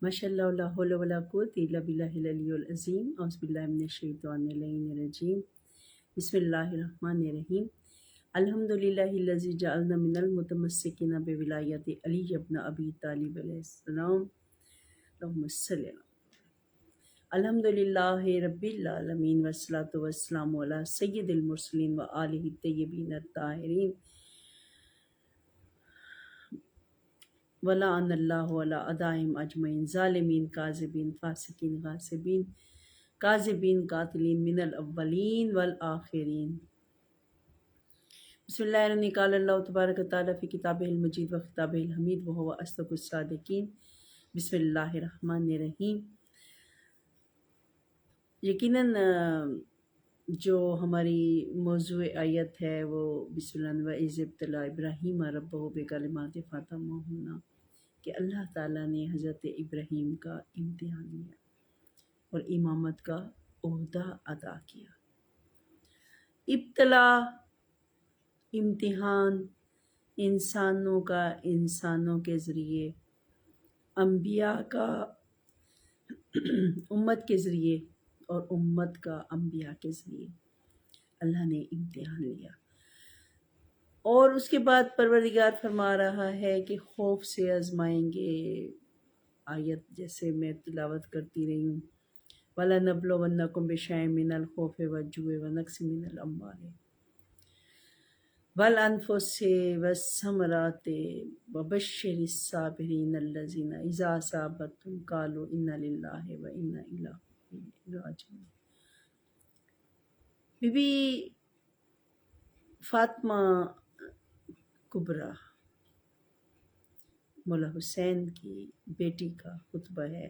ماشاءاللہ لا حول ولا قوة الا باللہ العلی العظیم اعوذ باللہ من الشیطان الرجیم بسم اللہ الرحمن الرحیم الحمد للہ الذی جعلنا من المتمسکین بولایت علی ابن ابی طالب علیہ السلام اللہم صلی اللہ الحمد للہ رب العالمین والصلاة والسلام علی سید المرسلین و آلہ الطیبین الطاہرین وَلَعَنَ اللَّهُ عَلَىٰ أَعْدَائِهِمْ أَجْمَعِينَ ظالمین کاذبین فاسقین غاصبین کاذبین قاتلین من الاولین والآخرین بسم اللہ الرحمن قال اللہ تبارک و تعالیٰ فی کتابہ المجید و خطابہ الحمید وہو اصدق الصادقین بسم اللہ الرحمن الرحیم۔ یقیناً جو ہماری موضوع آیت ہے وہ بسم اللہ وَإِذِ ابْتَلَىٰ إِبْرَاهِيمَ رَبَّهُ بِكَلِمَاتٍ فَأَتَمَّهُنَّ کہ اللہ تعالیٰ نے حضرت ابراہیم کا امتحان لیا اور امامت کا عہدہ ادا کیا۔ ابتلا، امتحان انسانوں کے ذریعے، انبیاء کا امت کے ذریعے اور امت کا انبیاء کے ذریعے اللہ نے امتحان لیا، اور اس کے بعد پروردگار فرما رہا ہے کہ خوف سے آزمائیں گے۔ آیت جیسے میں تلاوت کرتی رہی ہوں، وَلَنَبْلُوَنَّكُمْ بِشَيْءٍ مِّنَ الْخَوْفِ وَالْجُوعِ وَنَقْصٍ مِّنَ الْأَمْوَالِ وَالْأَنفُسِ وَالثَّمَرَاتِ وَبَشِّرِ الصَّابِرِينَ الَّذِينَ إِذَا أَصَابَتْهُمْ قَالُوا إِنَّا لِلَّهِ وَإِنَّا إِلَيْهِ راجعون۔ بی بی فاطمہ کبریٰ مولا حسین کی بیٹی کا خطبہ ہے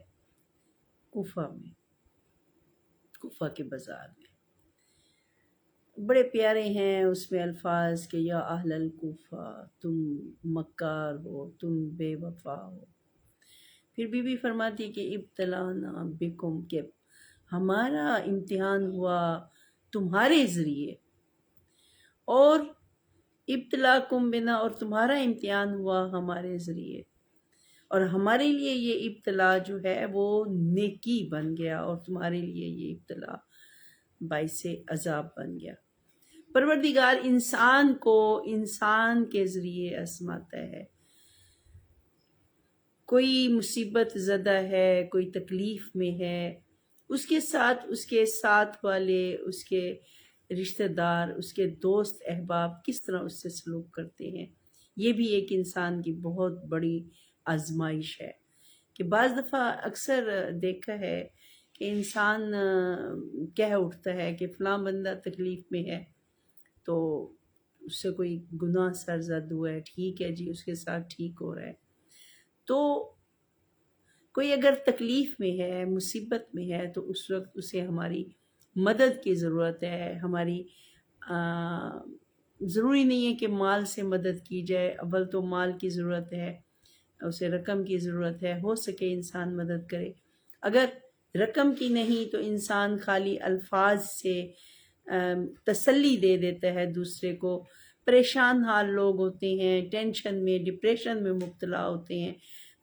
کوفہ میں، کوفہ کے بازار میں، بڑے پیارے ہیں اس میں الفاظ کہ یا اہل الکوفہ تم مکار ہو، تم بے وفا ہو۔ پھر بی بی فرماتی کہ ابتلانا بکم کہ ہمارا امتحان ہوا تمہارے ذریعے، اور ابتلاکم بنا اور تمہارا امتحان ہوا ہمارے ذریعے، اور ہمارے لیے یہ ابتلا جو ہے وہ نیکی بن گیا اور تمہارے لیے یہ ابتلا باعث عذاب بن گیا۔ پروردگار انسان کو انسان کے ذریعے آزماتا ہے، کوئی مصیبت زدہ ہے، کوئی تکلیف میں ہے، اس کے ساتھ والے، اس کے رشتہ دار، اس کے دوست احباب کس طرح اس سے سلوک کرتے ہیں، یہ بھی ایک انسان کی بہت بڑی آزمائش ہے۔ کہ بعض دفعہ اکثر دیکھا ہے کہ انسان کہہ اٹھتا ہے کہ فلاں بندہ تکلیف میں ہے تو اس سے کوئی گناہ سرزد ہوا ہے، ٹھیک ہے جی اس کے ساتھ ٹھیک ہو رہا ہے۔ تو کوئی اگر تکلیف میں ہے، مصیبت میں ہے، تو اس وقت اسے ہماری مدد کی ضرورت ہے۔ ہماری ضروری نہیں ہے کہ مال سے مدد کی جائے، اول تو مال کی ضرورت ہے، اسے رقم کی ضرورت ہے، ہو سکے انسان مدد کرے۔ اگر رقم کی نہیں تو انسان خالی الفاظ سے تسلی دے دیتا ہے دوسرے کو۔ پریشان حال لوگ ہوتے ہیں، ٹینشن میں، ڈپریشن میں مبتلا ہوتے ہیں،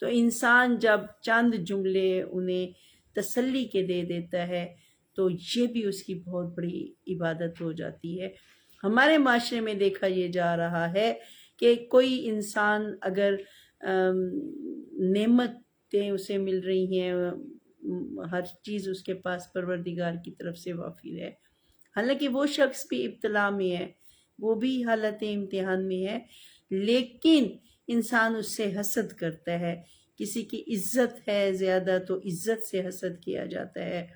تو انسان جب چند جملے انہیں تسلی کے دے دیتا ہے تو یہ بھی اس کی بہت بڑی عبادت ہو جاتی ہے۔ ہمارے معاشرے میں دیکھا یہ جا رہا ہے کہ کوئی انسان اگر نعمتیں اسے مل رہی ہیں، ہر چیز اس کے پاس پروردگار کی طرف سے وافر ہے، حالانکہ وہ شخص بھی ابتلا میں ہے، وہ بھی حالت امتحان میں ہے، لیکن انسان اس سے حسد کرتا ہے۔ کسی کی عزت ہے زیادہ تو عزت سے حسد کیا جاتا ہے،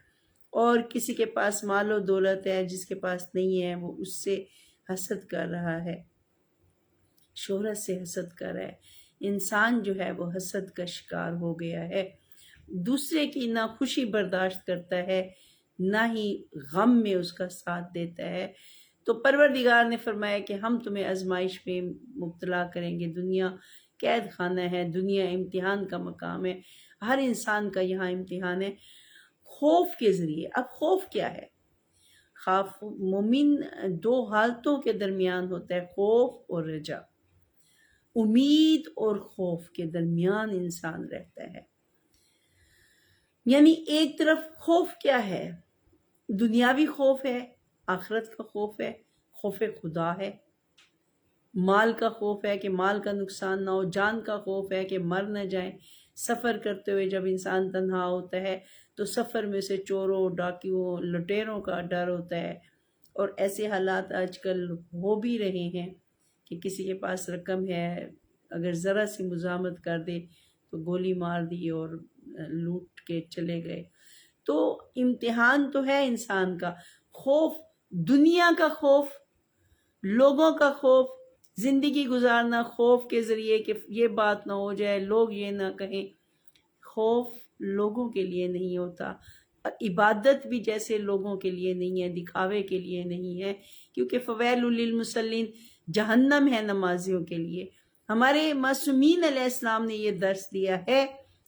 اور کسی کے پاس مال و دولت ہے، جس کے پاس نہیں ہے وہ اس سے حسد کر رہا ہے، شہرت سے حسد کر رہا ہے۔ انسان جو ہے وہ حسد کا شکار ہو گیا ہے، دوسرے کی نہ خوشی برداشت کرتا ہے نہ ہی غم میں اس کا ساتھ دیتا ہے۔ تو پروردگار نے فرمایا کہ ہم تمہیں آزمائش میں مبتلا کریں گے۔ دنیا قید خانہ ہے، دنیا امتحان کا مقام ہے، ہر انسان کا یہاں امتحان ہے خوف کے ذریعے۔ اب خوف کیا ہے؟ خوف مومن دو حالتوں کے درمیان ہوتا ہے، خوف اور رجا، امید اور خوف کے درمیان انسان رہتا ہے۔ یعنی ایک طرف خوف کیا ہے؟ دنیاوی خوف ہے، آخرت کا خوف ہے، خوف خدا ہے، مال کا خوف ہے کہ مال کا نقصان نہ ہو، جان کا خوف ہے کہ مر نہ جائیں۔ سفر کرتے ہوئے جب انسان تنہا ہوتا ہے تو سفر میں سے چوروں، ڈاکیوں، لٹیروں کا ڈر ہوتا ہے، اور ایسے حالات آج کل ہو بھی رہے ہیں کہ کسی کے پاس رقم ہے، اگر ذرا سی مزاحمت کر دے تو گولی مار دی اور لوٹ کے چلے گئے۔ تو امتحان تو ہے انسان کا، خوف، دنیا کا خوف، لوگوں کا خوف، زندگی گزارنا خوف کے ذریعے کہ یہ بات نہ ہو جائے، لوگ یہ نہ کہیں۔ خوف لوگوں کے لیے نہیں ہوتا، عبادت بھی جیسے لوگوں کے لیے نہیں ہے، دکھاوے کے لیے نہیں ہے، کیونکہ فویل للمصلین، جہنم ہے نمازیوں کے لیے۔ ہمارے معصومین علیہ السلام نے یہ درس دیا ہے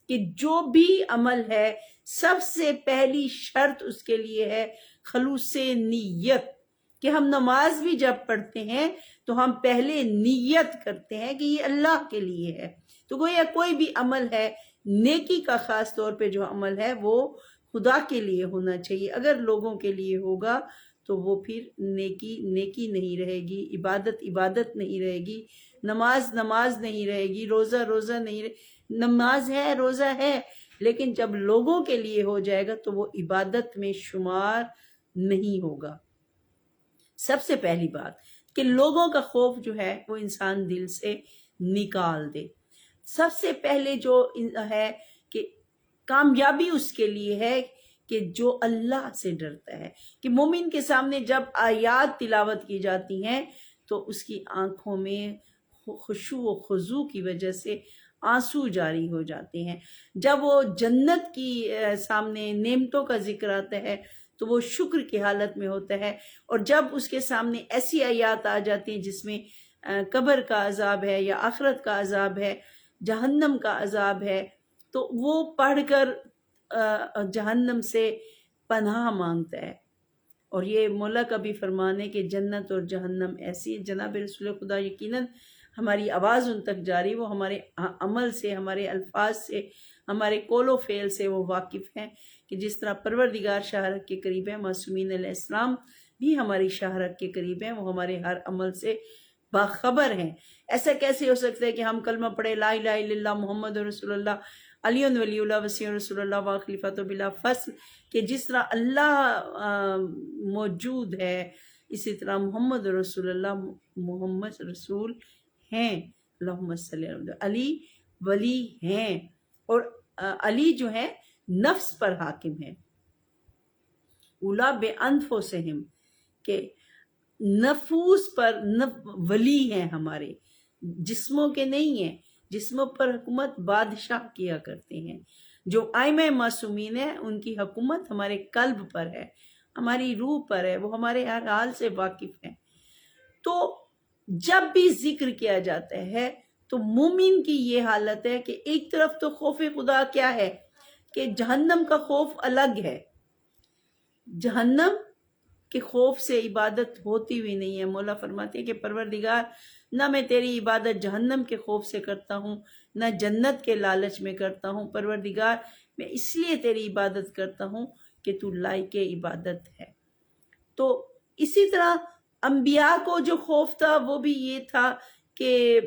کہ جو بھی عمل ہے سب سے پہلی شرط اس کے لیے ہے خلوص نیت، کہ ہم نماز بھی جب پڑھتے ہیں تو ہم پہلے نیت کرتے ہیں کہ یہ اللہ کے لیے ہے۔ تو گویا کوئی بھی عمل ہے، نیکی کا خاص طور پہ جو عمل ہے وہ خدا کے لیے ہونا چاہیے۔ اگر لوگوں کے لیے ہوگا تو وہ پھر نیکی نیکی نہیں رہے گی، عبادت عبادت نہیں رہے گی، نماز نماز نہیں رہے گی، روزہ روزہ نہیں رہے۔ نماز ہے، روزہ ہے، لیکن جب لوگوں کے لیے ہو جائے گا تو وہ عبادت میں شمار نہیں ہوگا۔ سب سے پہلی بات کہ لوگوں کا خوف جو ہے وہ انسان دل سے نکال دے۔ سب سے پہلے جو ہے کہ کامیابی اس کے لیے ہے کہ جو اللہ سے ڈرتا ہے، کہ مومن کے سامنے جب آیات تلاوت کی جاتی ہیں تو اس کی آنکھوں میں خشوع و خضوع کی وجہ سے آنسو جاری ہو جاتے ہیں۔ جب وہ جنت کی سامنے نعمتوں کا ذکر آتا ہے تو وہ شکر کی حالت میں ہوتا ہے، اور جب اس کے سامنے ایسی آیات آ جاتی ہیں جس میں قبر کا عذاب ہے یا آخرت کا عذاب ہے، جہنم کا عذاب ہے، تو وہ پڑھ کر جہنم سے پناہ مانگتا ہے۔ اور یہ مولا کا بھی فرمان ہے کہ جنت اور جہنم ایسی، جناب رسول خدا یقیناً ہماری آواز ان تک جاری، وہ ہمارے عمل سے، ہمارے الفاظ سے، ہمارے قول و فعل سے وہ واقف ہیں، کہ جس طرح پروردگار شاہرگ کے قریب ہے، معصومین علیہ السلام بھی ہماری شاہرگ کے قریب ہیں، وہ ہمارے ہر عمل سے باخبر ہیں۔ ایسا کیسے ہو سکتا ہے کہ ہم کلمہ پڑھے لا الہ الا اللہ محمد رسول اللہ علی ولی اللہ وسیع رسول اللہ و خلیفۃ بلا فصل، کہ جس طرح اللہ موجود ہے اسی طرح محمد رسول اللہ محمد رسول ہیں، اللہم صلی اللہ علی ولی ہیں، اور علی جو ہے نفس پر حاکم ہے، اولا بے انفسہم، کہ نفوس پر ولی ہیں ہمارے، جسموں کے نہیں ہیں، جسموں پر حکومت بادشاہ کیا کرتے ہیں۔ جو ائمہ معصومین ہیں ان کی حکومت ہمارے قلب پر ہے، ہماری روح پر ہے، وہ ہمارے ہر حال سے واقف ہیں۔ تو جب بھی ذکر کیا جاتا ہے تو مومن کی یہ حالت ہے کہ ایک طرف تو خوف خدا کیا ہے کہ جہنم کا خوف الگ ہے، جہنم کے خوف سے عبادت ہوتی ہوئی نہیں ہے۔ مولا فرماتے ہیں کہ پروردگار نہ میں تیری عبادت جہنم کے خوف سے کرتا ہوں، نہ جنت کے لالچ میں کرتا ہوں، پروردگار میں اس لیے تیری عبادت کرتا ہوں کہ تو لائق عبادت ہے۔ تو اسی طرح انبیاء کو جو خوف تھا وہ بھی یہ تھا کہ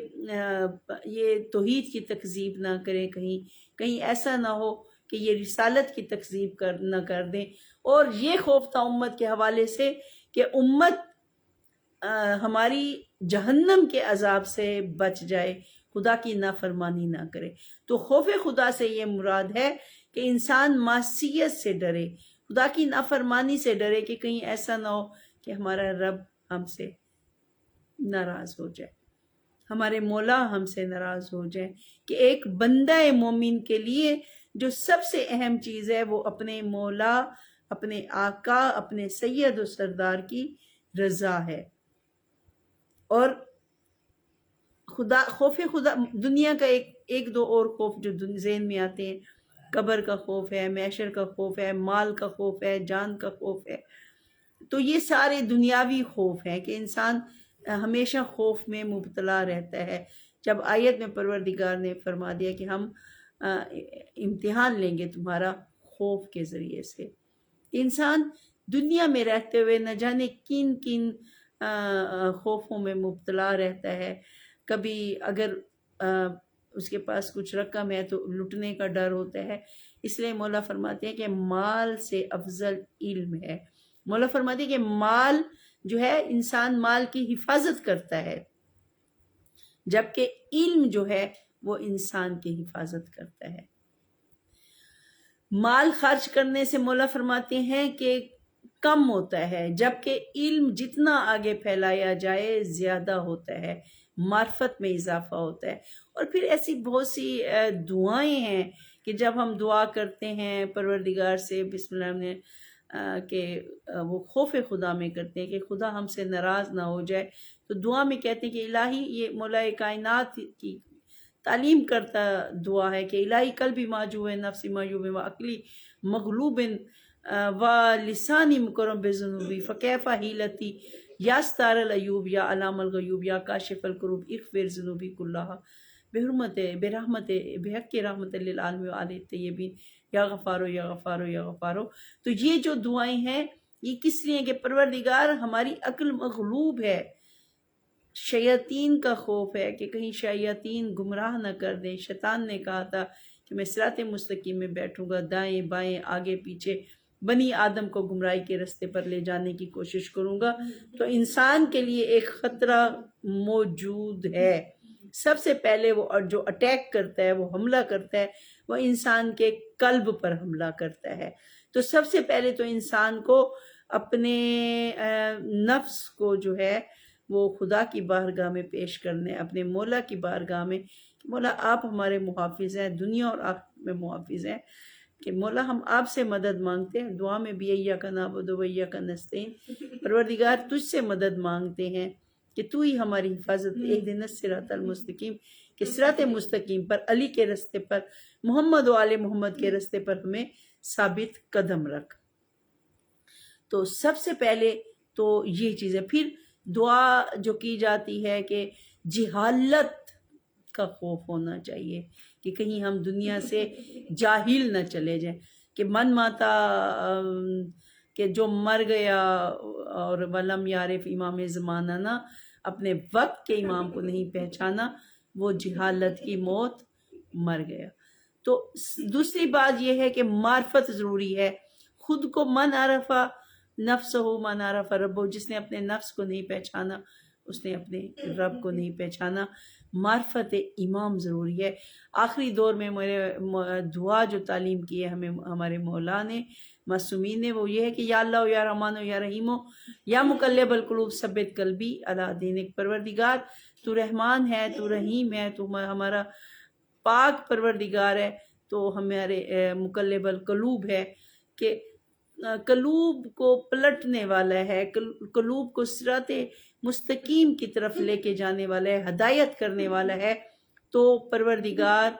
یہ توحید کی تکذیب نہ کریں، کہیں ایسا نہ ہو کہ یہ رسالت کی تکذیب نہ کر دیں، اور یہ خوف تھا امت کے حوالے سے کہ امت ہماری جہنم کے عذاب سے بچ جائے، خدا کی نافرمانی نہ کرے۔ تو خوف خدا سے یہ مراد ہے کہ انسان معصیت سے ڈرے، خدا کی نافرمانی سے ڈرے، کہ کہیں ایسا نہ ہو کہ ہمارا رب ہم سے ناراض ہو جائے، ہمارے مولا ہم سے ناراض ہو جائے۔ کہ ایک بندہ مومن کے لیے جو سب سے اہم چیز ہے وہ اپنے مولا، اپنے آقا، اپنے سید و سردار کی رضا ہے۔ اور خوف خدا، دنیا کا ایک دو اور خوف جو ذہن میں آتے ہیں، قبر کا خوف ہے، محشر کا خوف ہے، مال کا خوف ہے، جان کا خوف ہے، تو یہ سارے دنیاوی خوف ہیں کہ انسان ہمیشہ خوف میں مبتلا رہتا ہے۔ جب آیت میں پروردگار نے فرما دیا کہ ہم امتحان لیں گے تمہارا خوف کے ذریعے سے۔ انسان دنیا میں رہتے ہوئے نہ جانے کن کن خوفوں میں مبتلا رہتا ہے۔ کبھی اگر اس کے پاس کچھ رقم ہے تو لٹنے کا ڈر ہوتا ہے، اس لیے مولا فرماتے ہیں کہ مال سے افضل علم ہے۔ مولا فرماتے ہیں کہ مال جو ہے، انسان مال کی حفاظت کرتا ہے، جبکہ علم جو ہے وہ انسان کی حفاظت کرتا ہے۔ مال خرچ کرنے سے مولا فرماتے ہیں کہ کم ہوتا ہے، جبکہ علم جتنا آگے پھیلایا جائے زیادہ ہوتا ہے، معرفت میں اضافہ ہوتا ہے۔ اور پھر ایسی بہت سی دعائیں ہیں کہ جب ہم دعا کرتے ہیں پروردگار سے بسم اللہ نے کہ وہ خوف خدا میں کرتے ہیں کہ خدا ہم سے ناراض نہ ہو جائے، تو دعا میں کہتے ہیں کہ الہی، یہ مولا کائنات کی تعلیم کرتا دعا ہے کہ الہی قلبی ماجو ہے نفسی معیوب و عقلی مغلوب و لسانی مکرم بذنوبی فکیف حیلتی یا ستار العیوب یا علام الغیوب یا کاشف الکروب اغفر ذنوبی کلہا برحمت بحق رحمت للعالمین و آل الطیبین یا غفارو یا غفارو یا غفارو۔ تو یہ جو دعائیں ہیں یہ کس لیے کہ پروردگار ہماری عقل مغلوب ہے، شیاطین کا خوف ہے کہ کہیں شیاطین گمراہ نہ کر دیں۔ شیطان نے کہا تھا کہ میں صراط مستقیم میں بیٹھوں گا، دائیں بائیں آگے پیچھے بنی آدم کو گمراہی کے رستے پر لے جانے کی کوشش کروں گا۔ تو انسان کے لیے ایک خطرہ موجود ہے۔ سب سے پہلے وہ جو اٹیک کرتا ہے، وہ حملہ کرتا ہے، وہ انسان کے قلب پر حملہ کرتا ہے۔ تو سب سے پہلے تو انسان کو اپنے نفس کو جو ہے وہ خدا کی بارگاہ میں پیش کرنے، اپنے مولا کی بارگاہ میں کہ مولا آپ ہمارے محافظ ہیں، دنیا اور آخرت میں محافظ ہیں، کہ مولا ہم آپ سے مدد مانگتے ہیں۔ دعا میں بھی ایاک نعبد و ایاک نستعین، پروردگار تجھ سے مدد مانگتے ہیں کہ تو ہی ہماری حفاظت، اہدنا الصراط المستقیم، کہ صراط مستقیم پر، علی کے رستے پر، محمد و آل محمد کے رستے پر ہمیں ثابت قدم رکھ۔ تو سب سے پہلے تو یہ چیز ہے۔ پھر دعا جو کی جاتی ہے کہ جہالت کا خوف ہونا چاہیے، کہ کہیں ہم دنیا سے جاہل نہ چلے جائیں، کہ من ماتا کہ جو مر گیا اور ولم یعرف امام زمانہ، نہ اپنے وقت کے امام کو نہیں پہچانا، وہ جہالت کی موت مر گیا۔ تو دوسری بات یہ ہے کہ معرفت ضروری ہے۔ خود کو من عرفہ نفس ہو من عرفہ رب ہو، جس نے اپنے نفس کو نہیں پہچانا اس نے اپنے رب کو نہیں پہچانا۔ معرفت امام ضروری ہے۔ آخری دور میں میرے دعا جو تعلیم کی ہے ہمیں ہمارے مولا نے، معصومین نے، وہ یہ ہے کہ یا اللہ یا رحمان یا رحیم یا مقلب القلوب ثبت قلبی علی دینک۔ پروردگار تو رحمان ہے، تو رحیم ہے، تو ہمارا پاک پروردگار ہے، تو ہمارے مقلب القلوب ہے، کہ قلوب کو پلٹنے والا ہے، قلوب کو صراط مستقیم کی طرف لے کے جانے والا ہے، ہدایت کرنے والا ہے۔ تو پروردگار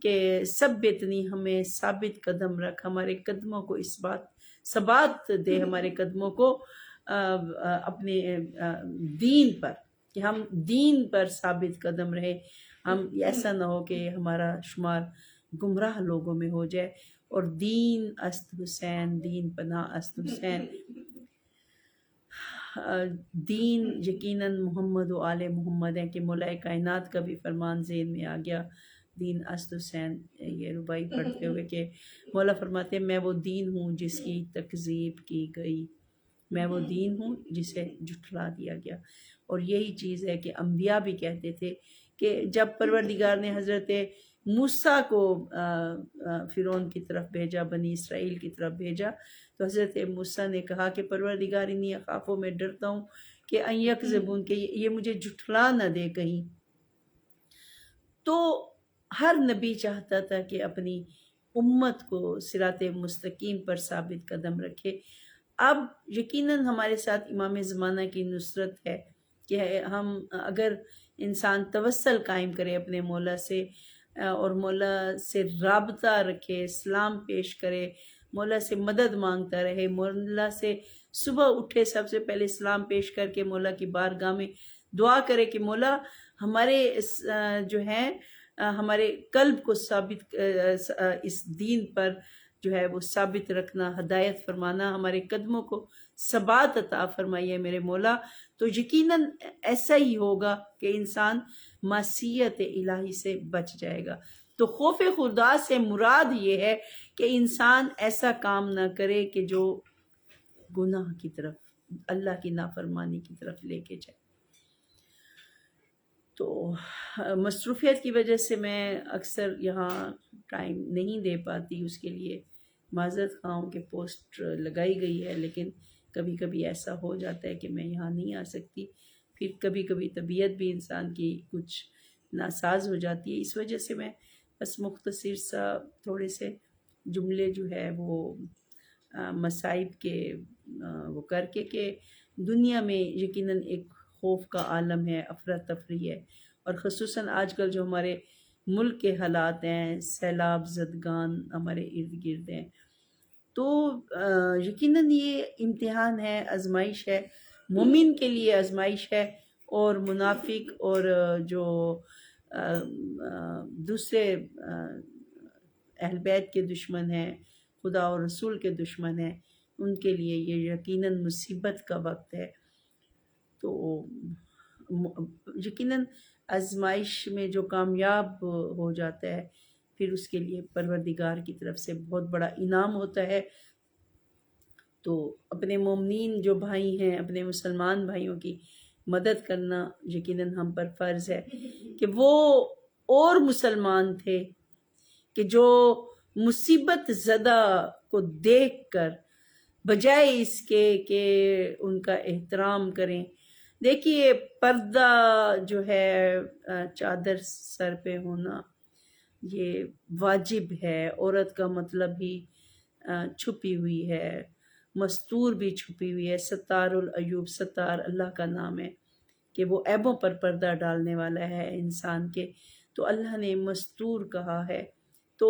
کہ ثبتنی، ہمیں ثابت قدم رکھ، ہمارے قدموں کو ثبات دے، ہمارے قدموں کو اپنے دین پر، کہ ہم دین پر ثابت قدم رہے، ہم ایسا نہ ہو کہ ہمارا شمار گمراہ لوگوں میں ہو جائے۔ اور دین است حسین، دین پناہ است حسین، دین یقیناً محمد و آل محمد ہے، کہ مولا کائنات کا بھی فرمان ذہن میں آ گیا، دین است حسین، یہ ربائی پڑھتے ہوئے کہ مولا فرماتے ہیں میں وہ دین ہوں جس کی تکذیب کی گئی، میں وہ دین ہوں جسے جھٹلا دیا گیا۔ اور یہی چیز ہے کہ انبیاء بھی کہتے تھے کہ جب پروردگار نے حضرت موسیٰ کو فرعون کی طرف بھیجا، بنی اسرائیل کی طرف بھیجا، تو حضرت موسیٰ نے کہا کہ پروردگار انی اخافو، میں ڈرتا ہوں کہ ان یکذبون، کہ یہ مجھے جھٹلا نہ دے کہیں۔ تو ہر نبی چاہتا تھا کہ اپنی امت کو صراط مستقیم پر ثابت قدم رکھے۔ اب یقیناً ہمارے ساتھ امام زمانہ کی نصرت ہے، کہ ہم اگر انسان توسل قائم کرے اپنے مولا سے، اور مولا سے رابطہ رکھے، سلام پیش کرے، مولا سے مدد مانگتا رہے، مولا سے صبح اٹھے سب سے پہلے سلام پیش کر کے مولا کی بارگاہ میں دعا کرے کہ مولا ہمارے جو ہیں ہمارے قلب کو ثابت اس دین پر جو ہے وہ ثابت رکھنا، ہدایت فرمانا، ہمارے قدموں کو ثبات عطا فرمائیے میرے مولا، تو یقیناً ایسا ہی ہوگا کہ انسان معصیت الہی سے بچ جائے گا۔ تو خوف خدا سے مراد یہ ہے کہ انسان ایسا کام نہ کرے کہ جو گناہ کی طرف، اللہ کی نافرمانی کی طرف لے کے جائے۔ تو مصروفیت کی وجہ سے میں اکثر یہاں ٹائم نہیں دے پاتی، اس کے لیے معذرت خواہ ہوں کہ پوسٹ لگائی گئی ہے، لیکن کبھی کبھی ایسا ہو جاتا ہے کہ میں یہاں نہیں آ سکتی، پھر کبھی کبھی طبیعت بھی انسان کی کچھ ناساز ہو جاتی ہے، اس وجہ سے میں بس مختصر سا تھوڑے سے جملے جو ہے وہ مصائب کے وہ کر کے کہ دنیا میں یقیناً ایک خوف کا عالم ہے، افراتفری ہے، اور خصوصاً آج کل جو ہمارے ملک کے حالات ہیں، سیلاب زدگان ہمارے ارد گرد ہیں، تو یقیناً یہ امتحان ہے، آزمائش ہے، مومن کے لیے آزمائش ہے، اور منافق اور جو دوسرے اہل بیت کے دشمن ہیں، خدا اور رسول کے دشمن ہیں، ان کے لیے یہ یقیناً مصیبت کا وقت ہے۔ تو یقیناً آزمائش میں جو کامیاب ہو جاتا ہے پھر اس کے لیے پروردگار کی طرف سے بہت بڑا انعام ہوتا ہے۔ تو اپنے مومنین جو بھائی ہیں، اپنے مسلمان بھائیوں کی مدد کرنا یقیناً ہم پر فرض ہے کہ وہ اور مسلمان تھے کہ جو مصیبت زدہ کو دیکھ کر بجائے اس کے کہ ان کا احترام کریں، دیکھیے پردہ جو ہے چادر سر پہ ہونا یہ واجب ہے، عورت کا مطلب ہی چھپی ہوئی ہے، مستور بھی چھپی ہوئی ہے، ستار العیوب، ستار اللہ کا نام ہے کہ وہ عیبوں پر پردہ ڈالنے والا ہے انسان کے، تو اللہ نے مستور کہا ہے۔ تو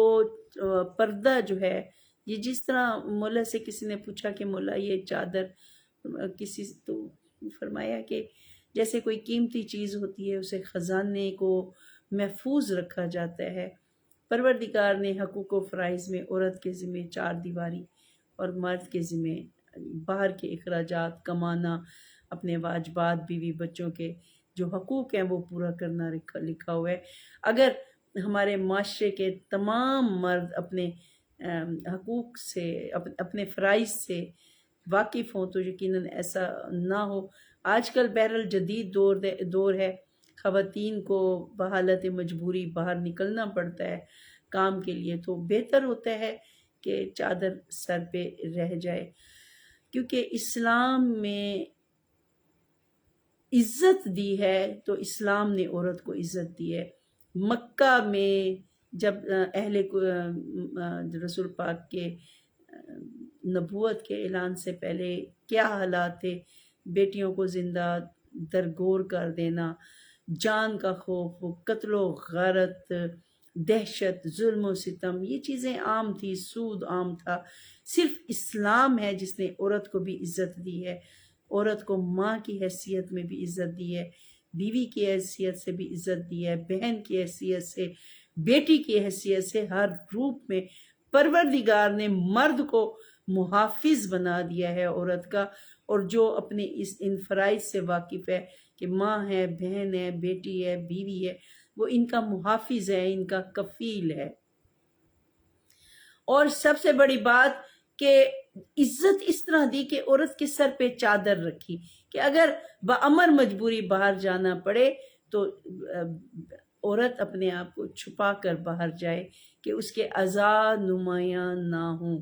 پردہ جو ہے یہ جس طرح مولا سے کسی نے پوچھا کہ مولا یہ چادر کسی تو فرمایا کہ جیسے کوئی قیمتی چیز ہوتی ہے اسے خزانے کو محفوظ رکھا جاتا ہے، پروردگار نے حقوق و فرائض میں عورت کے ذمہ 4 دیواری اور مرد کے ذمہ باہر کے اخراجات کمانا، اپنے واجبات، بیوی بچوں کے جو حقوق ہیں وہ پورا کرنا لکھا ہوا ہے۔ اگر ہمارے معاشرے کے تمام مرد اپنے حقوق سے، اپنے فرائض سے واقف ہوں تو یقیناً ایسا نہ ہو۔ آج کل بہرحال جدید دور ہے، خواتین کو بحالت مجبوری باہر نکلنا پڑتا ہے کام کے لیے، تو بہتر ہوتا ہے کہ چادر سر پہ رہ جائے، کیونکہ اسلام میں عزت دی ہے تو اسلام نے عورت کو عزت دی ہے۔ مکہ میں جب اہل رسول پاک کے نبوت کے اعلان سے پہلے کیا حالات تھے، بیٹیوں کو زندہ درگور کر دینا، جان کا خوف، قتل و غارت، دہشت، ظلم و ستم، یہ چیزیں عام تھی، سود عام تھا۔ صرف اسلام ہے جس نے عورت کو بھی عزت دی ہے، عورت کو ماں کی حیثیت میں بھی عزت دی ہے، بیوی کی حیثیت سے بھی عزت دی ہے، بہن کی حیثیت سے، بیٹی کی حیثیت سے، ہر روپ میں پروردگار نے مرد کو محافظ بنا دیا ہے عورت کا، اور جو اپنے ان فرائض سے واقف ہے کہ ماں ہے، بہن ہے، بیٹی ہے، بیوی ہے، وہ ان کا محافظ ہے، ان کا کفیل ہے۔ اور سب سے بڑی بات کہ عزت اس طرح دی کہ عورت کے سر پہ چادر رکھی کہ اگر بامر مجبوری باہر جانا پڑے تو عورت اپنے آپ کو چھپا کر باہر جائے کہ اس کے اعضاء نمایاں نہ ہوں۔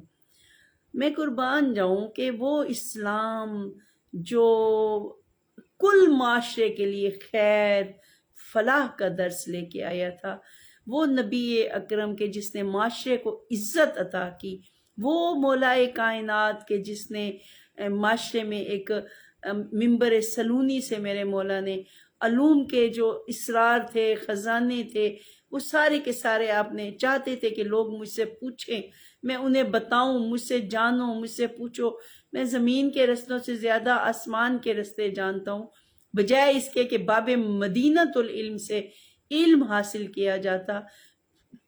میں قربان جاؤں کہ وہ اسلام جو کل معاشرے کے لیے خیر فلاح کا درس لے کے آیا تھا، وہ نبی اکرم کے جس نے معاشرے کو عزت عطا کی، وہ مولائے کائنات کے جس نے معاشرے میں ایک منبر سلونی سے میرے مولا نے علوم کے جو اسرار تھے، خزانے تھے، وہ سارے کے سارے آپ نے چاہتے تھے کہ لوگ مجھ سے پوچھیں، میں انہیں بتاؤں، مجھ سے جانو، مجھ سے پوچھو۔ میں زمین کے رستوں سے زیادہ آسمان کے رستے جانتا ہوں، بجائے اس کے کہ باب مدینۃ العلم سے علم حاصل کیا جاتا۔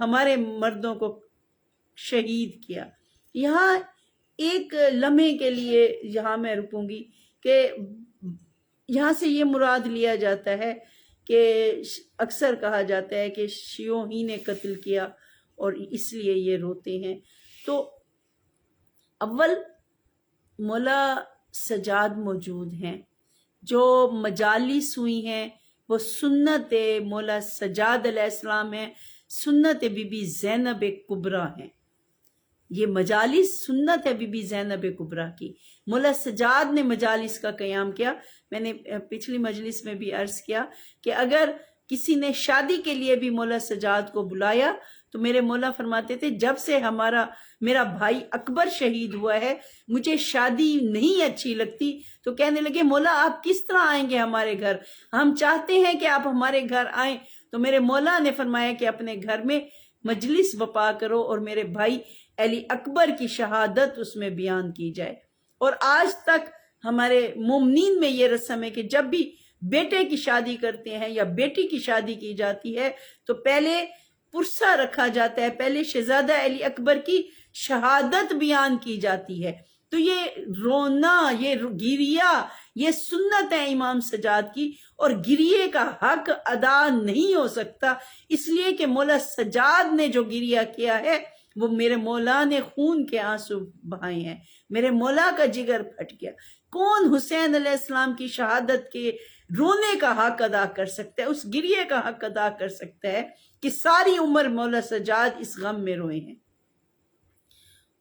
ہمارے مردوں کو شہید کیا۔ یہاں ایک لمحے کے لیے یہاں میں رکوں گی کہ یہاں سے یہ مراد لیا جاتا ہے کہ اکثر کہا جاتا ہے کہ شیعوں ہی نے قتل کیا اور اس لیے یہ روتے ہیں۔ تو اول مولا سجاد موجود ہیں، جو مجالس ہوئی ہیں وہ سنت مولا سجاد علیہ السلام ہیں، سنت بی بی زینب کبریٰ ہیں۔ یہ مجالس سنت ہے بی بی زینب کبریٰ کی۔ مولا سجاد نے مجالس کا قیام کیا۔ میں نے پچھلی مجلس میں بھی عرض کیا کہ اگر کسی نے شادی کے لیے بھی مولا سجاد کو بلایا تو میرے مولا فرماتے تھے جب سے میرا بھائی اکبر شہید ہوا ہے مجھے شادی نہیں اچھی لگتی۔ تو کہنے لگے مولا آپ کس طرح آئیں گے ہمارے گھر، ہم چاہتے ہیں کہ آپ ہمارے گھر آئیں۔ تو میرے مولا نے فرمایا کہ اپنے گھر میں مجلس بپا کرو اور میرے بھائی علی اکبر کی شہادت اس میں بیان کی جائے۔ اور آج تک ہمارے مومنین میں یہ رسم ہے کہ جب بھی بیٹے کی شادی کرتے ہیں یا بیٹی کی شادی کی جاتی ہے تو پہلے پرسہ رکھا جاتا ہے، پہلے شہزادہ علی اکبر کی شہادت بیان کی جاتی ہے۔ تو یہ رونا، یہ گریہ، یہ سنت ہے امام سجاد کی، اور گریے کا حق ادا نہیں ہو سکتا، اس لیے کہ مولا سجاد نے جو گریہ کیا ہے وہ میرے مولا نے خون کے آنسو بہائے ہیں، میرے مولا کا جگر پھٹ گیا۔ کون حسین علیہ السلام کی شہادت کے رونے کا حق ادا کر سکتا ہے، اس گریے کا حق ادا کر سکتا ہے کہ ساری عمر مولا سجاد اس غم میں روئے ہیں۔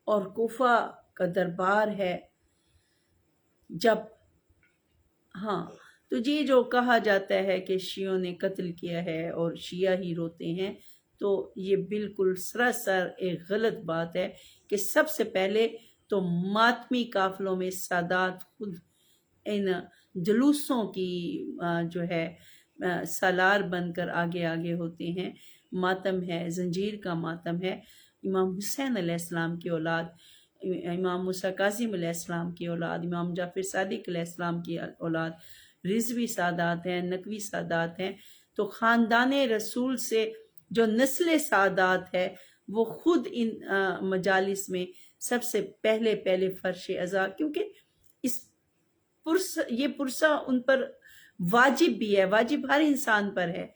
اور کوفہ کا دربار ہے جب تو یہ جو کہا جاتا ہے کہ شیعوں نے قتل کیا ہے اور شیعہ ہی روتے ہیں، تو یہ بالکل سراسر ایک غلط بات ہے کہ سب سے پہلے تو ماتمی قافلوں میں سادات خود ان جلوسوں کی جو ہے سالار بن کر آگے آگے ہوتے ہیں۔ ماتم ہے، زنجیر کا ماتم ہے۔ امام حسین علیہ السلام کی اولاد، امام موسیٰ کاظم علیہ السلام کی اولاد، امام جعفر صادق علیہ السلام کی اولاد، رضوی سادات ہیں، نقوی سادات ہیں۔ تو خاندان رسول سے جو نسل سادات ہے وہ خود ان مجالس میں سب سے پہلے فرش ازا، کیونکہ یہ پرسہ ان پر واجب بھی ہے، واجب ہر انسان پر ہے۔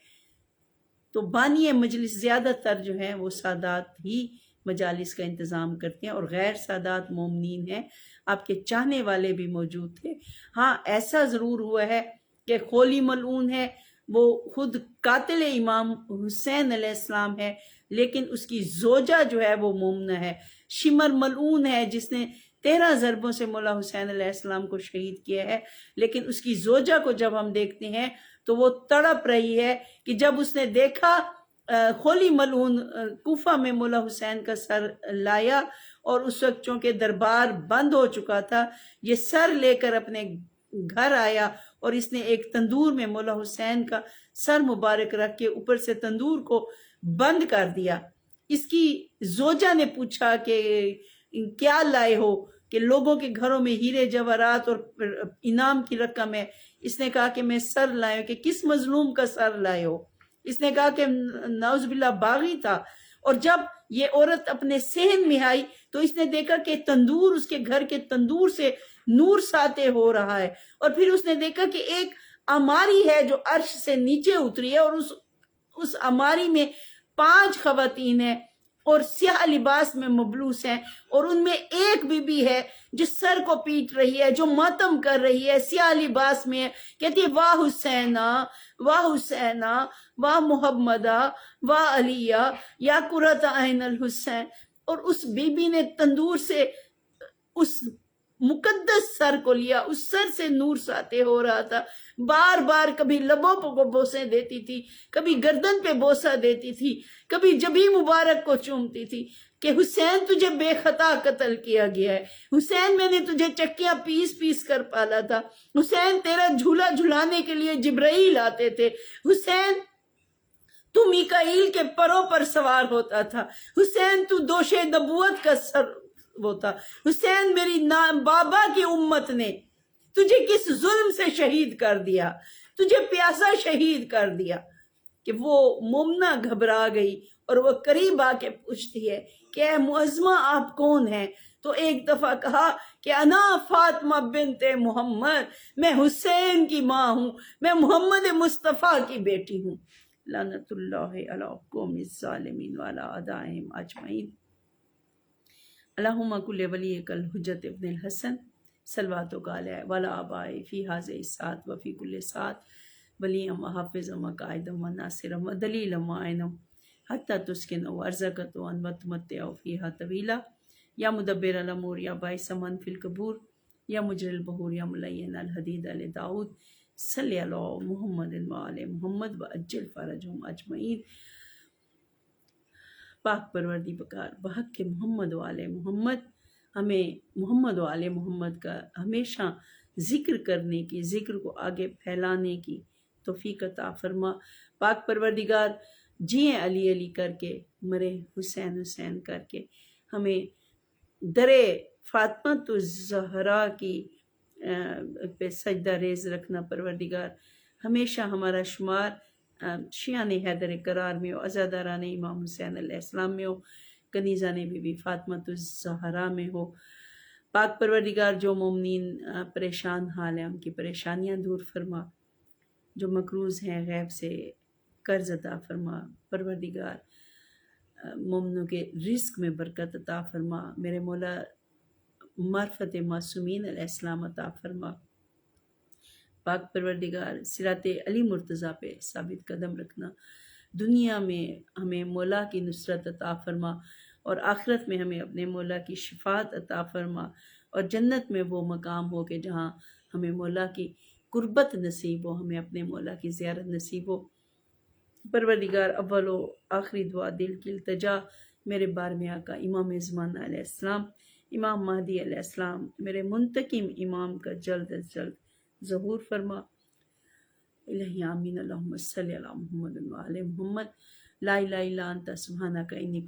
تو بانی مجلس زیادہ تر جو ہیں وہ سادات ہی مجالس کا انتظام کرتے ہیں، اور غیر سادات مومنین ہیں، آپ کے چاہنے والے بھی موجود تھے۔ ہاں ایسا ضرور ہوا ہے کہ خولی ملعون ہے، وہ خود قاتل امام حسین علیہ السلام ہے، لیکن اس کی زوجہ جو ہے وہ مومنہ ہے۔ شمر ملعون ہے جس نے 13 ضربوں سے مولا حسین علیہ السلام کو شہید کیا ہے، لیکن اس کی زوجہ کو جب ہم دیکھتے ہیں تو وہ تڑپ رہی ہے کہ جب اس نے دیکھا خولی ملعون کوفہ میں مولا حسین کا سر لایا، اور اس وقت چونکہ دربار بند ہو چکا تھا، یہ سر لے کر اپنے گھر آیا اور اس نے ایک تندور میں مولا حسین کا سر مبارک رکھ کے اوپر سے تندور کو بند کر دیا۔ اس کی زوجہ نے پوچھا کہ کیا لائے ہو، کہ لوگوں کے گھروں میں ہیرے جواہرات اور انعام کی رقم ہے۔ اس نے کہا کہ میں سر لائے ہوں۔ کہ کس مظلوم کا سر لائے ہو؟ اس نے کہا کہ نعوذ باللہ باغی تھا۔ اور جب یہ عورت اپنے صحن میں آئی تو اس نے دیکھا کہ تندور، اس کے گھر کے تندور سے نور ساطع ہو رہا ہے، اور پھر اس نے دیکھا کہ ایک اماری ہے جو عرش سے نیچے اتری ہے، اور اس اماری میں 5 خواتین ہیں اور سیاہ لباس میں مبلوس ہیں، اور ان میں ایک بی بی ہے جو سر کو پیٹ رہی ہے، جو ماتم کر رہی ہے، سیاہ لباس میں ہے، کہتی ہے واہ حسینہ، واہ حسینہ، واہ محمدہ، واہ علیہ، یا قرۃ عین الحسین۔ اور اس بی بی نے تندور سے اس مقدس سر کو لیا، اس سر سے نور ساطع ہو رہا تھا، بار بار کبھی لبوں کو بوسے دیتی تھی، کبھی گردن پہ بوسہ دیتی تھی، کبھی جبین مبارک کو چومتی تھی کہ حسین تجھے بے خطا قتل کیا گیا ہے، حسین میں نے تجھے چکیاں پیس پیس کر پالا تھا، حسین تیرا جھولا جھلانے کے لیے جبرائیل آتے تھے، حسین تو میکائیل کے پروں پر سوار ہوتا تھا، حسین تو دوش نبوت کا سر ہوتا، حسین میری بابا کی امت نے تجھے کس ظلم سے شہید کر دیا، تجھے پیاسا شہید کر دیا۔ کہ وہ مومنہ گھبرا گئی اور وہ قریب آ کے پوچھتی ہے کہ اے معظمہ آپ کون ہیں؟ تو ایک دفعہ کہا کہ انا فاطمہ بنت محمد، میں حسین کی ماں ہوں، میں محمد مصطفیٰ کی بیٹی ہوں۔ لعنت اللہ علی قوم الظالمین وعلی اعدائہم اجمعین۔ اللہم کل ولیک الحجت ابن الحسن صلواتک علیہ وعلی آبائہ فی ھذہ الساعۃ وفی کل ساعۃ ولیم وحافظم وقائدم وناصرم ودلیلم وعینم حتی تسکنوا وارزقۃ ان وتمتعوا فیہا طویلا یا مدبر الامور یا باعث من فی القبور یا مجری البحور یا ملین الحدید لداؤد صلی علی محمد وآل محمد وعجل فرجہم اجمعین۔ پاک پروردگار بحق کے محمد وآل محمد ہمیں محمد وآل محمد کا ہمیشہ ذکر کرنے کی، ذکر کو آگے پھیلانے کی توفیق عطا فرما۔ پاک پروردگار جیے علی علی کر کے، مرے حسین حسین کر کے، ہمیں در فاطمہ الزہرا کی پہ سجدہ ریز رکھنا پروردگار، ہمیشہ ہمارا شمار شیعان حیدر قرار میں ہو، عزاداران امام حسین علیہ السلام میں ہو، کنیزان بی بی فاطمہ الزہرا میں ہو۔ پاک پروردگار جو مومنین پریشان حال ہیں ان کی پریشانیاں دور فرما، جو مقروض ہیں غیب سے قرض عطا فرما پروردگار، مومنوں کے رزق میں برکت عطا فرما، میرے مولا معرفت معصومین علیہ السلام عطا فرما۔ پاک پروردگار صراط علی مرتضیٰ پہ ثابت قدم رکھنا، دنیا میں ہمیں مولا کی نصرت عطا فرما اور آخرت میں ہمیں اپنے مولا کی شفاعت عطا فرما، اور جنت میں وہ مقام ہو کہ جہاں ہمیں مولا کی قربت نصیب ہو، ہمیں اپنے مولا کی زیارت نصیب ہو۔ پروردگار اول و آخری دعا دل کی التجا میرے بارہویں آقا امام زمانہ علیہ السلام، امام مہدی علیہ السلام، میرے منتقم امام کا جلد از جلد ظہور فرما۔ الہی آمین۔ اللہم صلی علی محمد وآل محمد۔ لا الہ الا انت سبحانک انی